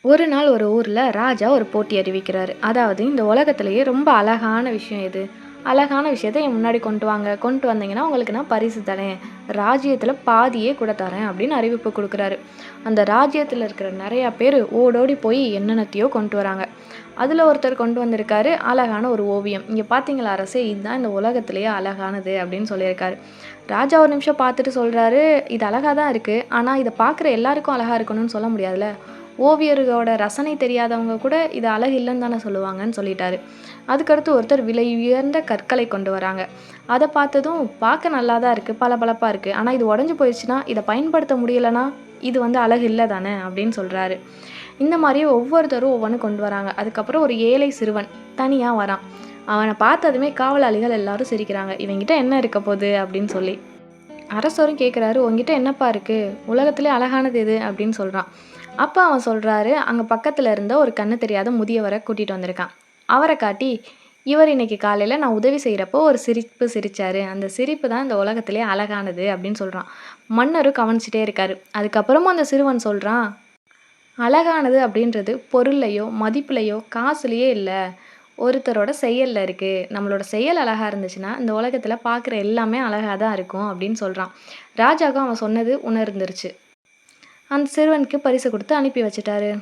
ஒரு நாள் ஒரு ஊர்ல ராஜா ஒரு போட்டி அறிவிக்கிறாரு. அதாவது இந்த உலகத்திலேயே ரொம்ப அழகான விஷயம் எது? அழகான விஷயத்த என் முன்னாடி கொண்டு வாங்க. கொண்டு வந்தீங்கன்னா உங்களுக்கு நான் பரிசு தரேன். ராஜ்யத்துல பாதியே கூட தரேன் அப்படின்னு அறிவிப்பு குடுக்குறாரு. அந்த ராஜ்யத்துல இருக்கிற நெறைய பேரு ஓடோடி போய் என்னென்னத்தையோ கொண்டு வராங்க. அதுல ஒருத்தர் கொண்டு வந்திருக்காரு அழகான ஒரு ஓவியம். "இங்க பார்த்தீங்களா அரசே, இதுதான் இந்த உலகத்திலேயே அழகானது" அப்படின்னு சொல்லியிருக்காரு. ராஜா ஒரு நிமிஷம் பார்த்துட்டு சொல்றாரு, "இது அழகா தான் இருக்கு. ஆனா இத பார்க்குற எல்லாருக்கும் அழகா இருக்கணும்னு சொல்ல முடியாதுல்ல. ஓவியரோட ரசனை தெரியாதவங்க கூட இது அழகு இல்லன்னு தானே சொல்லுவாங்கன்னு" சொல்லிட்டாரு. அதுக்கடுத்து ஒருத்தர் விலை உயர்ந்த கற்களை கொண்டு வராங்க. அத பார்த்ததும், "பார்க்க நல்லா தான் இருக்கு, பளபளப்பா இருக்கு. ஆனா இது உடைஞ்சு போயிருச்சுன்னா, இத பயன்படுத்த முடியலன்னா, இது வந்து அழகு இல்ல தானே" அப்படின்னு சொல்றாரு. இந்த மாரியே ஒவ்வொருத்தரும் ஒவ்வொன்னு கொண்டு வராங்க. அதுக்கப்புறம் ஒரு ஏழை சிறுவன் தனியா வரான். அவன பார்த்ததுமே காவலாளிகள் எல்லாரும் சிரிக்கிறாங்க. "இவன்கிட்ட என்ன இருக்க போது?" அப்படின்னு சொல்லி. அரசரும் கேட்குறாரு, "உன்கிட்ட என்னப்பா இருக்கு? உலகத்திலே அழகானது எது?" அப்படின்னு சொல்றான். அப்ப அவன் சொல்றாரு, அங்க பக்கத்துல இருந்த ஒரு கண்ணு தெரியாத முதியவர கூட்டிட்டு வந்திருக்கான். அவர காட்டி, "இவர் இன்னைக்கு காலையில நான் உதவி செய்றப்போ ஒரு சிரிப்பு சிரிச்சாரு. அந்த சிரிப்பு தான் இந்த உலகத்திலேயே அழகானது" அப்படின்னு சொல்றான். மன்னரும் கவனிச்சுட்டே இருக்காரு. அதுக்கப்புறமும் அந்த சிறுவன் சொல்றான், "அழகானது அப்படின்றது பொருள்லயோ, மதிப்புலயோ, காசுலயோ இல்ல. ஒருத்தரோட செயல்ல இருக்கு. நம்மளோட செயல் அழகா இருந்துச்சுன்னா, இந்த உலகத்துல பார்க்குற எல்லாமே அழகா தான் இருக்கும்" அப்படின்னு சொல்றான். ராஜாக்கும் அவன் சொன்னது உணர்ந்துருச்சு. அந்த சிறுவனுக்கு பரிசு குடுத்து அனுப்பி வச்சுட்டாரு.